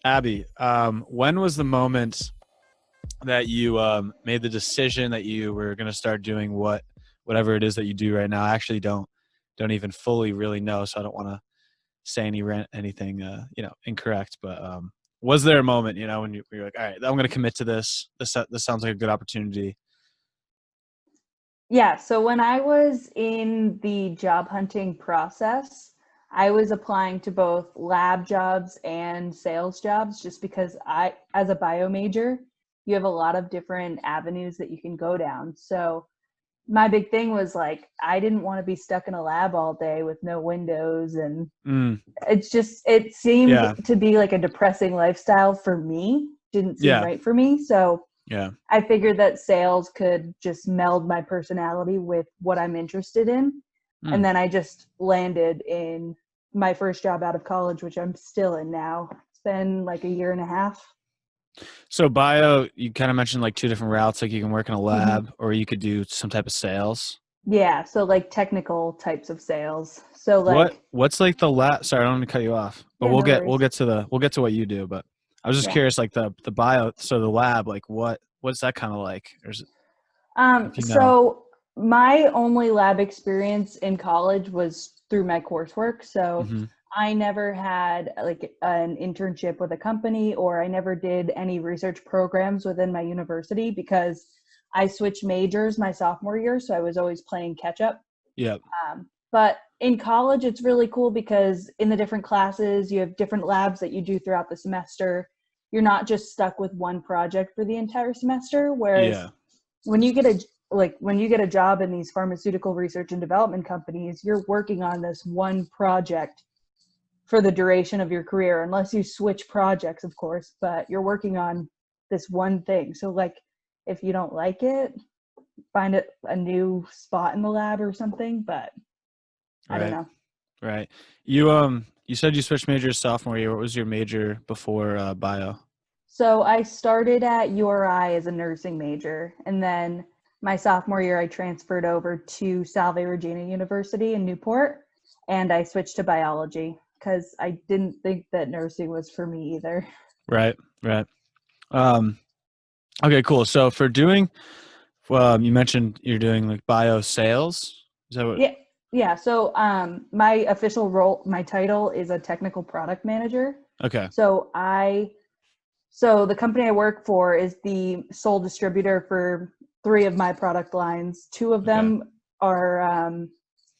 Abby, when was the moment that you made the decision that you were going to start doing whatever it is that you do right now? I actually don't even fully really know, so I don't want to say anything incorrect. But was there a moment, when you're like, all right, I'm going to commit to this. This sounds like a good opportunity. Yeah, so when I was in the job hunting process, I was applying to both lab jobs and sales jobs just because as a bio major, you have a lot of different avenues that you can go down. So my big thing was like, I didn't want to be stuck in a lab all day with no windows. And Mm, it seemed yeah, to be like a depressing lifestyle for me, didn't seem yeah, right for me. So yeah. I figured that sales could just meld my personality with what I'm interested in. And Mm. then I just landed in my first job out of college, which I'm still in now. It's been like a year and a half. So bio, you kind of mentioned like two different routes. Like you can work in a Mm-hmm. lab, or you could do some type of sales. Yeah, so like technical types of sales. So like, What's like the lab? Sorry, I don't want to cut you off, but yeah, we'll no get we'll worries. get to what you do. But I was just Yeah. curious, like the bio, so the lab, like what's that kind of like? Or is it, if you know? So my only lab experience in college was through my coursework. So Hmm. I never had like an internship with a company, or I never did any research programs within my university because I switched majors my sophomore year. So I was always playing catch up. Yeah. But in college, it's really cool because in the different classes, you have different labs that you do throughout the semester. You're not just stuck with one project for the entire semester. Whereas Yeah. when you get a job in these pharmaceutical research and development companies, you're working on this one project for the duration of your career, unless you switch projects, of course, but you're working on this one thing. So like if you don't like it, find it a new spot in the lab or something, but I don't Right. know. Right. You said you switched majors sophomore year. What was your major before bio? So I started at URI as a nursing major, and then my sophomore year I transferred over to Salve Regina University in Newport, and I switched to biology because I didn't think that nursing was for me either. Right. Right. Um. Okay. Cool. So for doing, you mentioned you're doing like bio sales. Is that what? Yeah, yeah. So my official role, my title is a technical product manager. Okay. So so the company I work for is the sole distributor for three of my product lines. Two of Okay. them are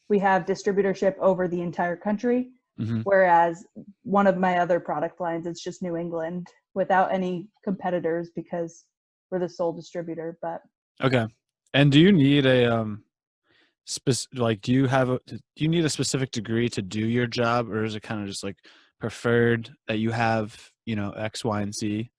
we have distributorship over the entire country, Hmm. whereas one of my other product lines, it's just New England without any competitors because we're the sole distributor. But Okay. And do you need a do you need a specific degree to do your job, or is it kind of just like preferred that you have, X, Y, and Z?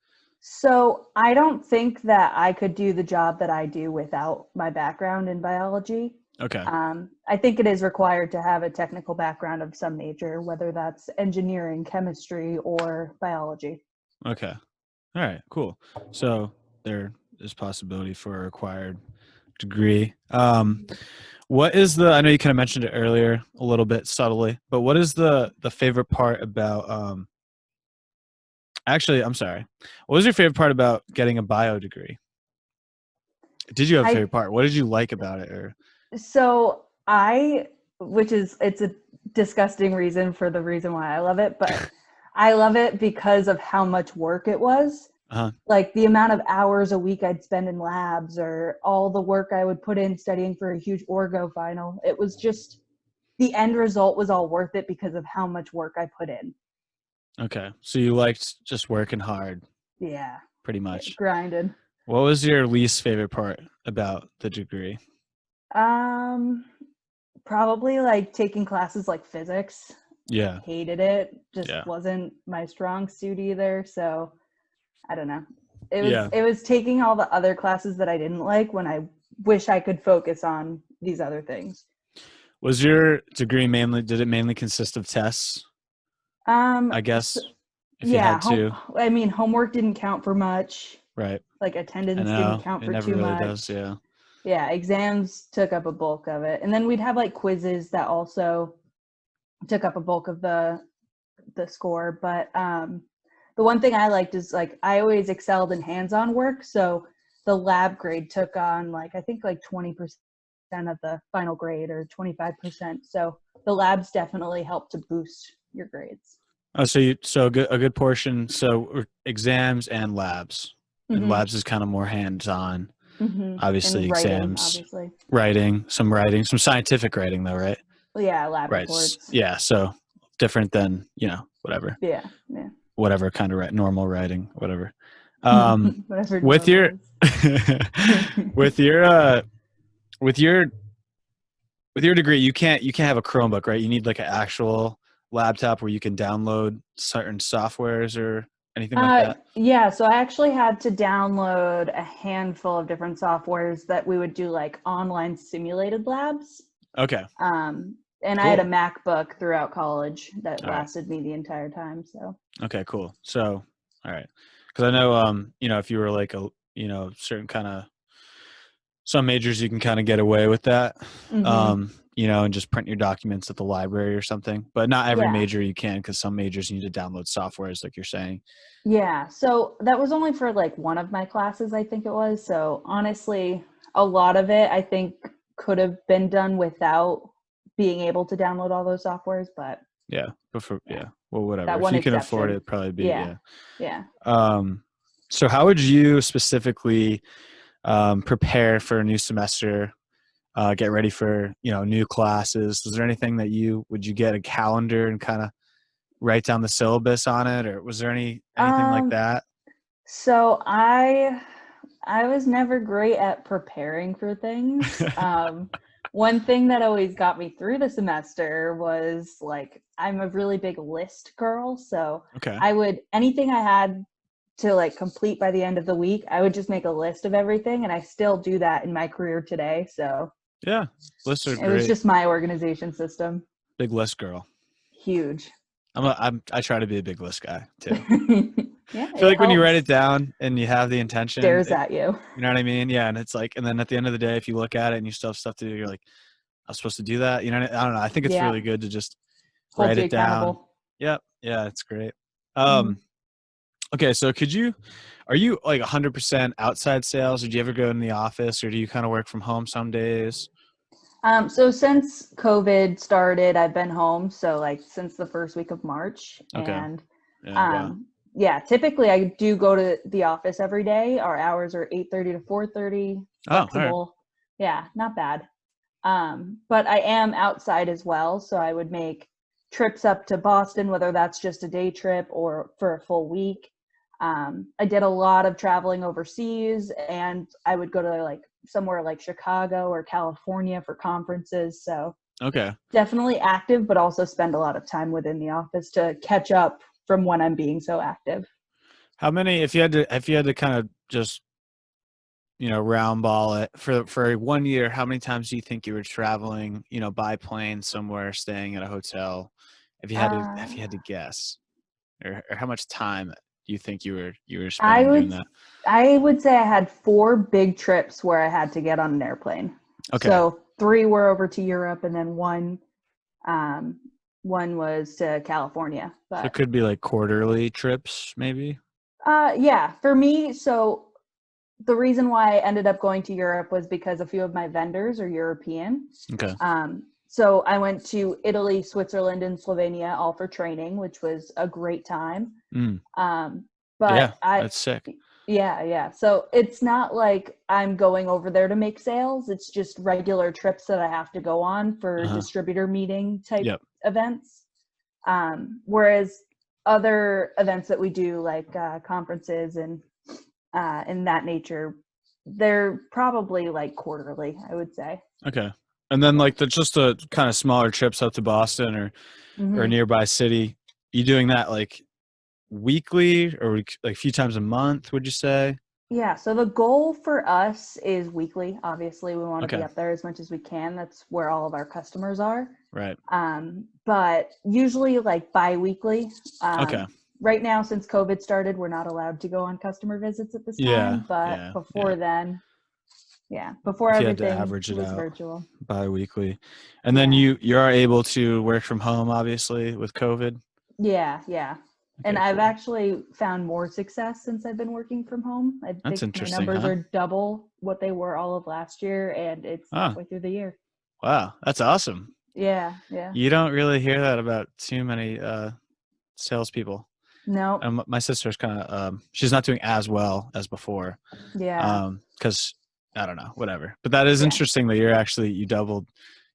so I don't think that I could do the job that I do without my background in biology. Okay. I think it is required to have a technical background of some nature, whether that's engineering, chemistry, or biology. Okay. All right, cool. So there is possibility for a required degree. What is I know you kind of mentioned it earlier a little bit subtly, but what is the favorite part about actually, I'm sorry. What was your favorite part about getting a bio degree? Did you have a I favorite part? What did you like about it? Or So I, which is, it's a disgusting reason for the reason why I love it, but I love it because of how much work it was. uh-huh. Like the amount of hours a week I'd spend in labs or all the work I would put in studying for a huge orgo final. It was just, the end result was all worth it because of how much work I put in. Okay. So you liked just working hard, Yeah, pretty much. grinded. What was your least favorite part about the degree? Um, Probably like taking classes like physics. Yeah. Hated it. Just Yeah. wasn't my strong suit either. So I don't know. It was Yeah. it was taking all the other classes that I didn't like when I wish I could focus on these other things. Was your degree did it mainly consist of tests? I So, guess if you yeah, had to. I mean, homework didn't count for much. Right. Like I attendance didn't know. count It for never too really does. much. Yeah. Yeah, exams took up a bulk of it. And then we'd have like quizzes that also took up a bulk of the score, but the one thing I liked is like I always excelled in hands-on work, so the lab grade took on like I think like 20% of the final grade or 25%. So the labs definitely help to boost your grades. Oh, so a good portion. So exams and labs, and Mm-hmm. labs is kind of more hands-on. Mm-hmm. Obviously, And writing, exams, obviously. writing, some scientific writing though, right? Well, yeah, lab Right. reports. Yeah. So different than whatever, Yeah, yeah. whatever kind of normal writing, whatever. Um, Whatever with normal your is. with your with your with your degree, you can't have a Chromebook, right? You need like an actual laptop where you can download certain softwares or anything like that. Yeah, so I actually had to download a handful of different softwares that we would do like online simulated labs. Okay. And I had a Cool. MacBook throughout college that All right. lasted me the entire time. So Okay, cool. So, all right. Because I know, if you were like certain kind of some majors, you can kind of get away with that, mm-hmm. and just print your documents at the library or something. But not every Yeah. major you can, because some majors you need to download softwares, like you're saying. Yeah. So that was only for like one of my classes, I think it was. So honestly, a lot of it I think could have been done without being able to download all those softwares, but Yeah, but yeah, well, whatever. that If one you can afford it, exception. probably be Yeah. yeah. Yeah. So how would you specifically prepare for a new semester? Get ready for new classes. Is there anything that would you get a calendar and kind of write down the syllabus on it, or was there anything like Um, that? so I was never great at preparing for things. One thing that always got me through the semester was like I'm a really big list girl, so Okay. I would anything I had to like complete by the end of the week, I would just make a list of everything, and I still do that in my career today. So Yeah, lists are it was great. just my organization system. Big list girl. Huge. I try to be a big list guy too. Yeah, I feel it like when you write it helps. down and you have the intention, Stares at you. you know what I mean? Yeah, and it's like, and then at the end of the day, if you look at it and you still have stuff to do, you're like, I was supposed to do that. I don't know. I think it's Yeah, really good to just holds write you it down. accountable. Yep. Yeah, it's great. Mm-hmm. Okay, so are you like 100% outside sales, or do you ever go in the office, or do you kind of work from home some days? So since COVID started, I've been home. So like since the first week of March, Okay. and Yeah. Wow. yeah, typically I do go to the office every day. Our hours are 8:30 to 4:30, Oh, all right. flexible. Yeah, not bad. But I am outside as well, so I would make trips up to Boston, whether that's just a day trip or for a full week. I did a lot of traveling overseas, and I would go to like somewhere like Chicago or California for conferences. So Okay. definitely active, but also spend a lot of time within the office to catch up from when I'm being so active. How many, if you had to kind of just, round ball it for 1 year, how many times do you think you were traveling, by plane somewhere, staying at a hotel? If you had to guess, or how much time do you think you were I spending doing would that? I would say I had 4 big trips where I had to get on an airplane. Okay. So 3 were over to Europe, and then um, one was to California. So it But could be like quarterly trips, maybe. yeah, for me, so the reason why I ended up going to Europe was because a few of my vendors are European. Okay. So I went to Italy, Switzerland, and Slovenia all for training, which was a great time. Mm. But Yeah, that's sick. yeah. So it's not like I'm going over there to make sales. It's just regular trips that I have to go on for Uh-huh. distributor meeting type Yep. events. Whereas other events that we do, like conferences and in that nature, they're probably like quarterly, I would say. Okay. And then Yeah. like just the kind of smaller trips up to Boston or a Mm-hmm. nearby city, you doing that like weekly or like a few times a month, would you say? Yeah, so the goal for us is weekly. Obviously, we want to be Okay. up there as much as we can. That's where all of our customers are. Right. But usually like bi-weekly. Okay. Right now, since COVID started, we're not allowed to go on customer visits at this Yeah. time. But Yeah. before Yeah. then, yeah, before If you had to everything average it was out virtual. bi-weekly. And then Yeah. you are able to work from home, obviously, with COVID. Yeah. And Okay, I've cool. actually found more success since I've been working from home. I That's think my interesting, numbers huh? are double what they were all of last year, and it's Oh, halfway through the year. wow. That's awesome. Yeah, yeah. You don't really hear that about too many salespeople. No, My sister's kind of she's not doing as well as before, yeah, because I don't know, whatever. But that is yeah. interesting that you doubled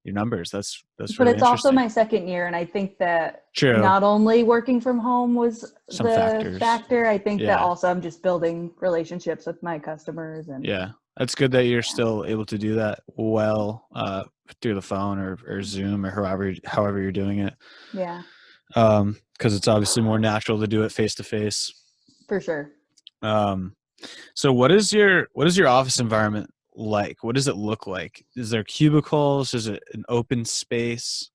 your numbers. That's But really it's also interesting. my second year, and I think that True, not only working from home was some the factors. factor, I think that Yeah, also I'm just building relationships with my customers and yeah. That's good that you're yeah, still able to do that well through the phone or Zoom or however you're doing it. yeah, Because it's obviously more natural to do it face to face. for sure. Um, So what is your office environment like? What does it look like? Is there cubicles? Is it an open space?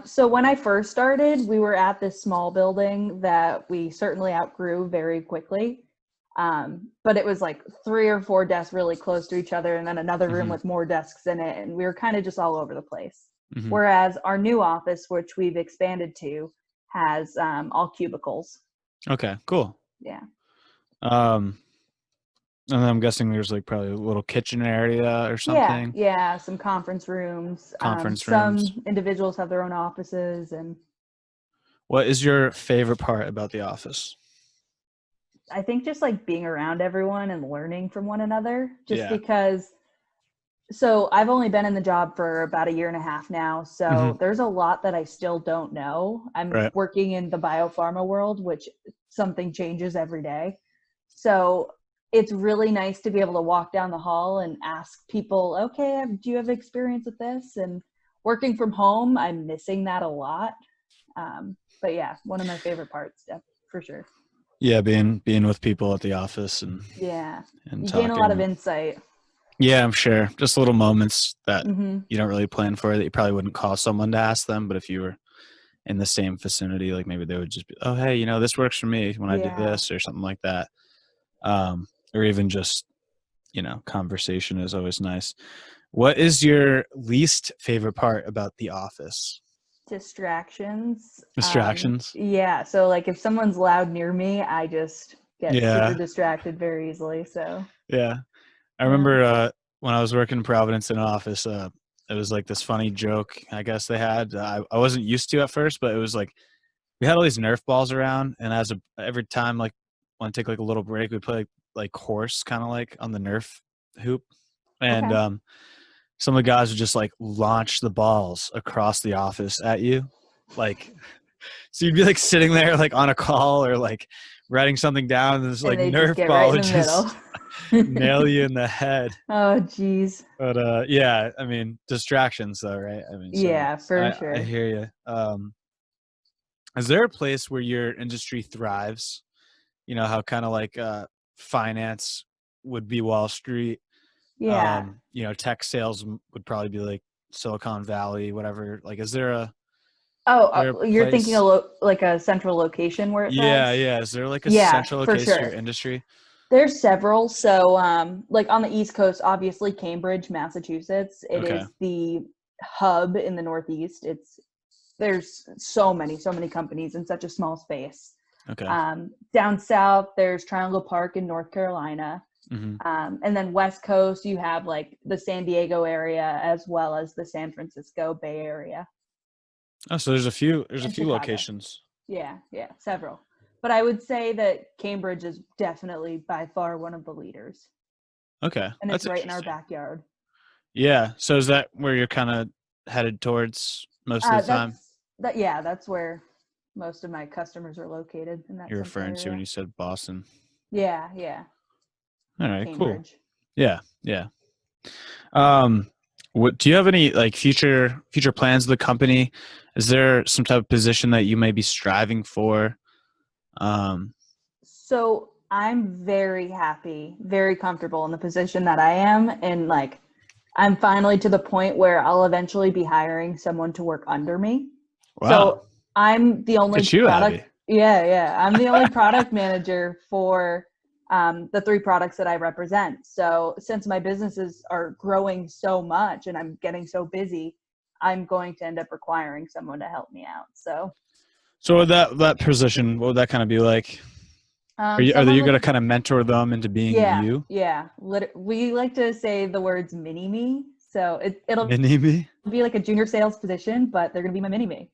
So when I first started, we were at this small building that we certainly outgrew very quickly. But it was like 3 or 4 desks really close to each other, and then another room Hmm. with more desks in it, and we were kind of just all over the place. Hmm. Whereas our new office, which we've expanded to, has all cubicles. Okay, cool. Yeah. Um, and then I'm guessing there's like probably a little kitchen area or Yeah, something, yeah, some conference rooms. conference rooms. Some individuals have their own offices, and What is your favorite part about the office? I think just like being around everyone and learning from one another, just Yeah. because. So I've only been in the job for about a year and a half now. Hmm. So there's a lot that I still don't know. I'm Right. working in the biopharma world, which something changes every day. So it's really nice to be able to walk down the hall and ask people, okay, do you have experience with this? And working from home, I'm missing that a lot. But yeah, one of my favorite parts, for sure. Yeah, being with people at the office Yeah. and You gain a lot of talking. insight. Yeah, I'm sure. Just little moments that Hmm. you don't really plan for that you probably wouldn't call someone to ask them, but if you were in the same vicinity, like maybe they would just be, oh, hey, this works for me when I do Yeah. this or something like that. Or even just, conversation is always nice. What is your least favorite part about the office? Distractions. Distractions? Yeah, so like if someone's loud near me, I just get super Yeah. distracted very easily. So Yeah. I yeah. remember when I was working in Providence in an office, it was like this funny joke, I guess they had. I wasn't used to at first, but it was like we had all these Nerf balls around, and every time like want to take like a little break, we play like horse, kind of like on the Nerf hoop, and Okay. some of the guys would just like launch the balls across the office at you, like so you'd be like sitting there like on a call or like writing something down, and this And like they just Nerf get right ball in would the middle. just nail you in the head. Oh geez. But yeah, I mean distractions though, right? I mean, so Yeah, for I sure. hear you. Is there a place where your industry thrives? How kind of like finance would be Wall Street. Yeah. Tech sales would probably be like Silicon Valley, whatever. Like, Oh, is there a you're thinking place? like a central location where it Yeah, thrives? yeah. Is there like a Yeah, central for location to your sure. industry? There's several. So, like on the East Coast, obviously Cambridge, Massachusetts. It Okay, is the hub in the Northeast. There's so many companies in such a small space. okay. Down south, there's Triangle Park in North Carolina. Hmm. And then West Coast, you have like the San Diego area as well as the San Francisco Bay Area Oh, so there's a and few Chicago. locations. Yeah, yeah, several. But I would say that Cambridge is definitely by far one of the leaders. Okay, And it's that's right in our interesting. backyard. Yeah. So is that where you're kind of headed towards most of the time? That's where most of my customers are located in that You're central referring to when area. you said Boston. Yeah, yeah. All right, cool. Cambridge. Yeah, yeah. What do you have any like future plans of the company? Is there some type of position that you may be striving for? Um, So I'm very happy, very comfortable in the position that I am. And like, I'm finally to the point where I'll eventually be hiring someone to work under me. wow, So I'm the look only at you, product. Abby. Yeah, yeah. I'm the only product manager for the 3 products that I represent. So since my businesses are growing so much and I'm getting so busy, I'm going to end up requiring someone to help me out. So So that position, what would that kind of be like? Are you Someone going with to kind of mentor them into being Yeah, you? yeah. We like to say the words mini me. So it'll Mini me? be like a junior sales position, but they're going to be my mini me.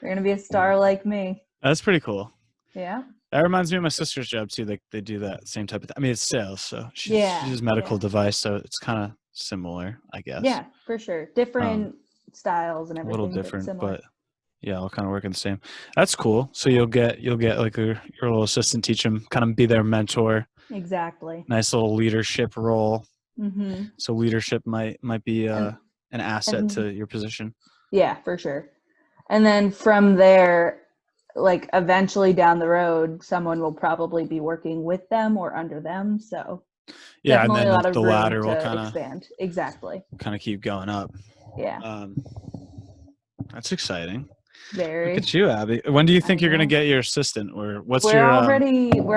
They're going to be a star like me. That's pretty cool. Yeah. That reminds me of my sister's job too. They do that same type of thing. I mean, it's sales, so Yeah. she's medical Yeah. device, so it's kind of similar, I guess. Yeah, for sure. Um, Different styles and a little everything, but different, similar. but yeah, all kind of working the same. That's cool. So you'll get like your little assistant, teach them, kind of be their mentor. Exactly. Nice little leadership role. Mm-hmm. So leadership might be And an asset and to your position. yeah, for sure. And then from there, like eventually down the road, someone will probably be working with them or under them. So Yeah, and definitely then a lot the of room ladder will to expand. Exactly. kind of keep going up. Yeah. That's exciting. Look Very. at you, Abby. When do you I think you're gonna know. get your assistant, or what's We're your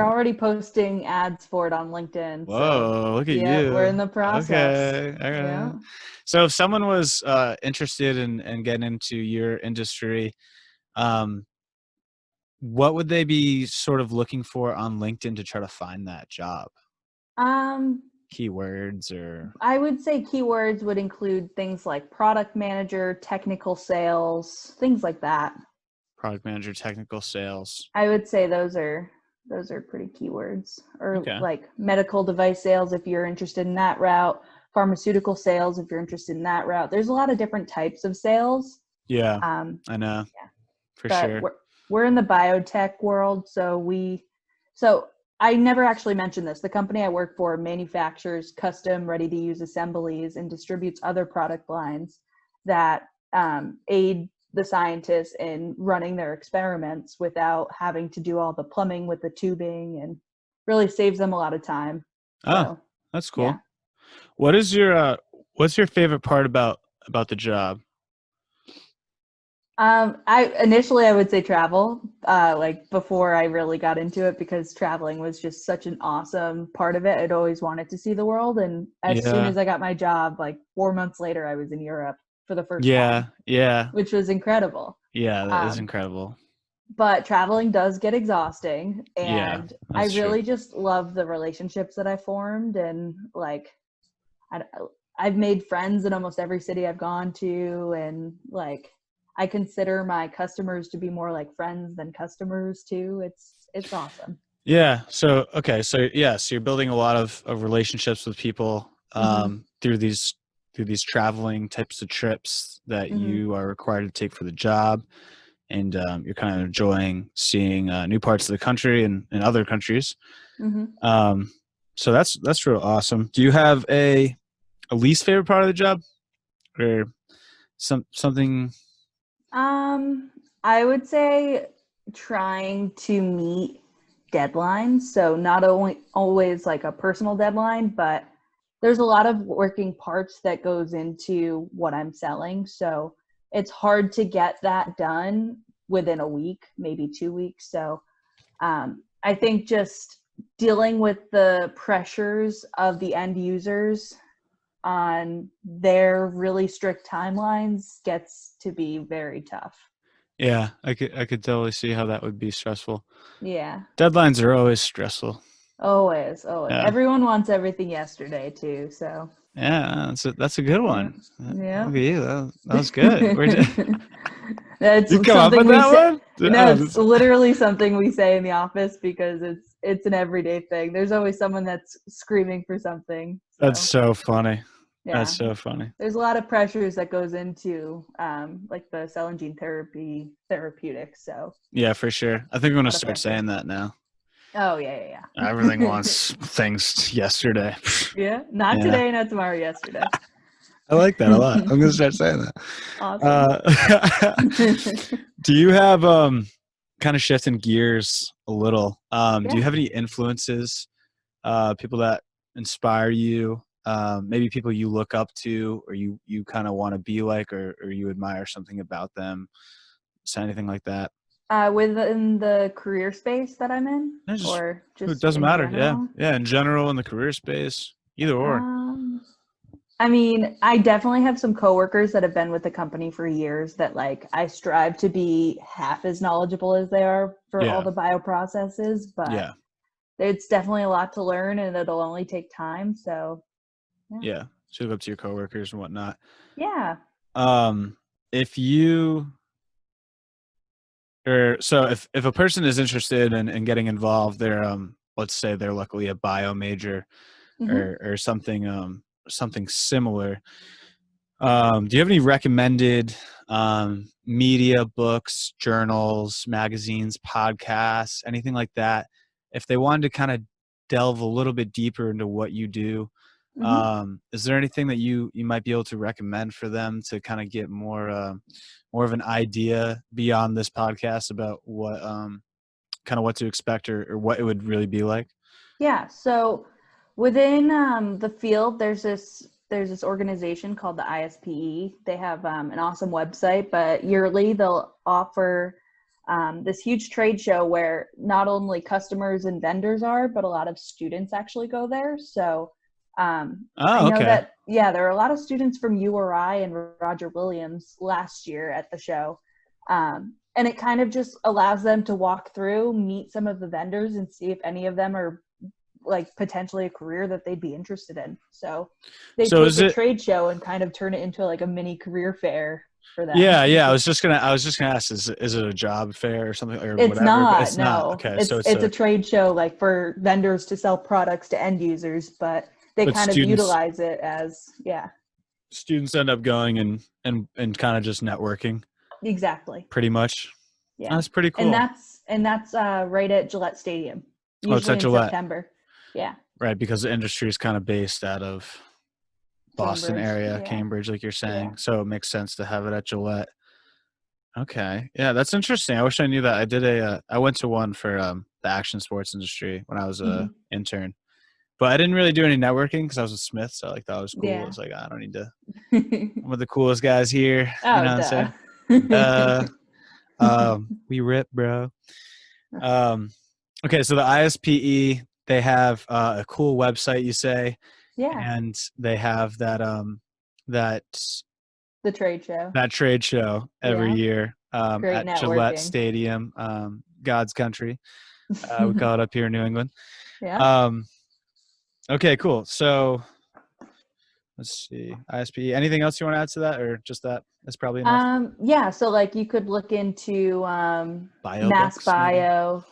already posting ads for it on LinkedIn. So Whoa, look at yeah, we're you. in the process. Okay. Yeah. Okay. So if someone was interested in getting into your industry, um, what would they be sort of looking for on LinkedIn to try to find that job? Um, Keywords or I would say keywords would include things like product manager, technical sales, things like that. product manager, technical sales. I would say those are pretty keywords. Or Okay. like medical device sales if you're interested in that route, pharmaceutical sales if you're interested in that route. There's a lot of different types of sales. Yeah, Um, I know yeah, for but sure. we're in the biotech world, so I never actually mentioned this. The company I work for manufactures custom ready-to-use assemblies and distributes other product lines that aid the scientists in running their experiments without having to do all the plumbing with the tubing, and really saves them a lot of time. Oh, So that's yeah. cool. What is your what's your favorite part about the job? I would say travel, like before I really got into it, because traveling was just such an awesome part of it. I'd always wanted to see the world. And as soon Yeah. as I got my job, like 4 months later, I was in Europe for the first time, Yeah. Yeah. which was incredible. Yeah, that is Um, incredible. but traveling does get exhausting. Yeah, And I that's true. really just love the relationships that I formed. And like, I, I've made friends in almost every city I've gone to, and like I consider my customers to be more like friends than customers too. It's awesome. Yeah. So okay. So yeah. So you're building a lot of relationships with people Mhm. through these traveling types of trips that Mhm. you are required to take for the job, and you're kind of enjoying seeing new parts of the country and other countries. Mhm. Um, so that's real awesome. Do you have a least favorite part of the job, or something? I would say trying to meet deadlines. So not only always like a personal deadline, but there's a lot of working parts that goes into what I'm selling. So it's hard to get that done within a week, maybe 2 weeks. So I think just dealing with the pressures of the end users on their really strict timelines gets to be very tough. Yeah, I could totally see how that would be stressful. Yeah. Deadlines are always stressful. Always, always. Yeah. Everyone wants everything yesterday too, so Yeah, that's a good yeah. one. Yeah. Look at you. That was good. That's You come up with something we that say. one? No, it's literally something we say in the office because it's an everyday thing. There's always someone that's screaming for something. That's So so funny. That's yeah. so funny. There's a lot of pressures that goes into like the cell and gene therapeutics. So Yeah, for sure. I think I'm a gonna lot of start pressure. saying that now. Oh yeah, Everything yeah, yeah. wants things yesterday. Yeah, not Yeah, today, not tomorrow, yesterday. I like that a lot. I'm gonna start saying that. Awesome. Do you have kind of shifting gears a little? Do you Yeah. have any influences, people that inspire you? Maybe people you look up to, or you kind of want to be like, or you admire something about them. Is anything like that? Within the career space that I'm in, No, just or it just doesn't in matter. Yeah, general? yeah. In general, in the career space, either or. Um, I mean, I definitely have some coworkers that have been with the company for years that like I strive to be half as knowledgeable as they are for all Yeah. the bioprocesses, but Yeah. it's definitely a lot to learn and it'll only take time. So yeah. Yeah. So look up to your coworkers and whatnot. Yeah. Um, if you or so if a person is interested in getting involved, they're let's say they're luckily a bio major Hmm. or something similar. Do you have any recommended media, books, journals, magazines, podcasts, anything like that? If they wanted to kind of delve a little bit deeper into what you do, Hmm. is there anything that you might be able to recommend for them to kind of get more of an idea beyond this podcast about what kind of what to expect or what it would really be like? Yeah. So within the field, there's this organization called the ISPE. They have an awesome website, but yearly they'll offer this huge trade show where not only customers and vendors are, but a lot of students actually go there. So I Oh, know okay. that, yeah, there are a lot of students from URI and Roger Williams last year at the show. And it kind of just allows them to walk through, meet some of the vendors, and see if any of them are like potentially a career that they'd be interested in. So they So take is a it? trade show and kind of turn it into like a mini career fair for them, Yeah, which yeah. is I was just gonna ask, is it a job fair or something or it's whatever? But not, it's not. no. Okay, so It's a trade show like for vendors to sell products to end users, but they but kind of utilize it as, yeah, students end up going and kind of just networking, exactly. pretty much. Yeah. That's pretty And cool. that's right at Gillette Stadium, Oh, it's usually at in Gillette, September. Yeah. right? Because the industry is kind of based out of Boston Cambridge. area, Yeah. Cambridge, like you're Yeah. saying. So it makes sense to have it at Gillette. Okay, yeah, that's interesting. I wish I knew that. I went to one for the action sports industry when I was a Hmm. intern. But I didn't really do any networking because I was with Smith, so like that was cool. I Yeah. was like, I don't need to. I'm with the coolest guys here. You Oh, know what I'm duh. saying? Duh. We rip, bro. Um, okay, so the ISPE, they have a cool website, you say, Yeah. and they have that The trade show. that trade show every Yeah. year Great at Gillette networking. Stadium, God's country. We call it up here in New England. Yeah. Um, okay, cool. So let's see, ISPE. Anything else you want to add to that, or just that? That's probably enough. Yeah, so like you could look into Bio mass books, maybe. bio.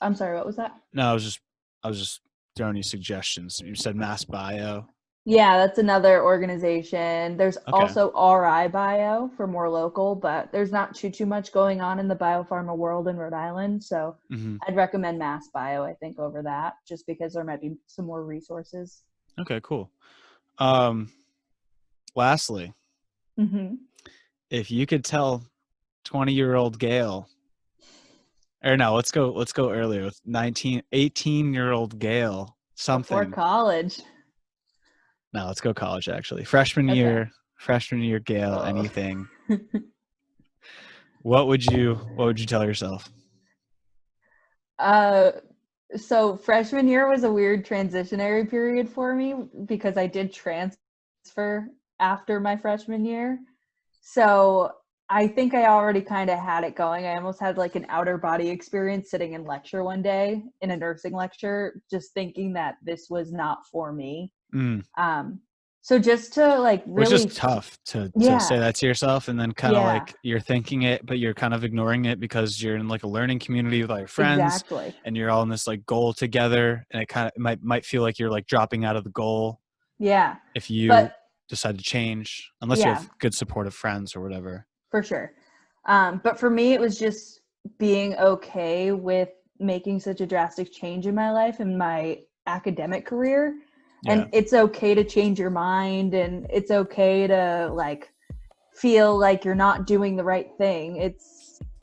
I'm sorry, what was that? No, I was just throwing you suggestions. You said mass bio. Yeah, that's another organization. There's Okay. also RI Bio for more local, but there's not too much going on in the biopharma world in Rhode Island. So Hmm. I'd recommend Mass Bio, I think, over that, just because there might be some more resources. Okay, cool. Um, lastly, Hmm. if you could tell 20-year-old Gail, or no, let's go earlier with 18-year-old Gail Before something. college. No, let's go college actually. Okay. Freshman year Gail, Oh. anything. What would you tell yourself? uh, so freshman year was a weird transitionary period for me because I did transfer after my freshman year. So I think I already kind of had it going. I almost had like an outer body experience sitting in lecture one day in a nursing lecture, just thinking that this was not for me. Mm. Um, so just to like Which is really, tough to say yeah, that to yourself, and then kind of yeah, like you're thinking it, but you're kind of ignoring it because you're in like a learning community with all your friends, exactly. and you're all in this like goal together, and it kind of might feel like you're like dropping out of the goal Yeah. if you But decide to change, unless you yeah, have good supportive friends or whatever. for sure. But for me, it was just being okay with making such a drastic change in my life and my academic career. Yeah, And it's okay to change your mind and it's okay to like feel like you're not doing the right thing.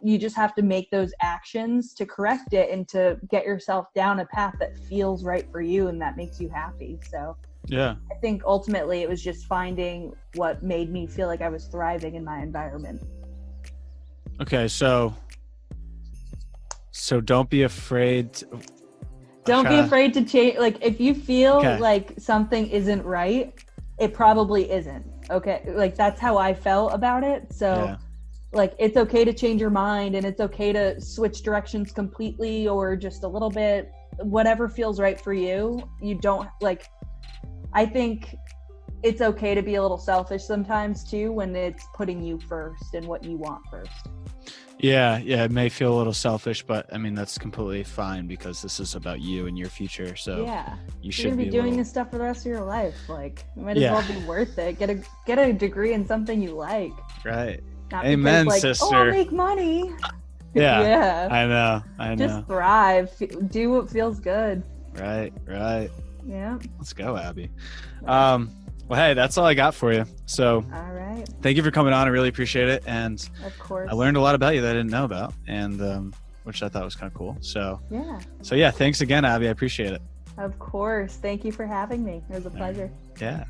You just have to make those actions to correct it and to get yourself down a path that feels right for you and that makes you happy. So yeah. I think ultimately it was just finding what made me feel like I was thriving in my environment. Okay, so don't be afraid. Don't be afraid to change. Like if you feel Okay. like something isn't right, it probably isn't. Okay. Like, that's how I felt about it. So like, it's okay to change your mind, and it's okay to switch directions completely or just a little bit, whatever feels right for you. You don't, like, I think it's okay to be a little selfish sometimes too, when it's putting you first and what you want first. Yeah, it may feel a little selfish, but I mean, that's completely fine because this is about you and your future. So yeah, you should you're gonna be doing little... this stuff for the rest of your life. Like, it might as well be worth it. Get a degree in something you like. Right. Not Amen, because, like, sister. oh, I'll make money. Yeah. I know. Just thrive. Do what feels good. Right. Yeah. Let's go, Abby. Well, hey, that's all I got for you. So all right. Thank you for coming on. I really appreciate it. And of course, I learned a lot about you that I didn't know about, and which I thought was kind of cool. So yeah, thanks again, Abby. I appreciate it. Of course. Thank you for having me. It was a pleasure. Yeah.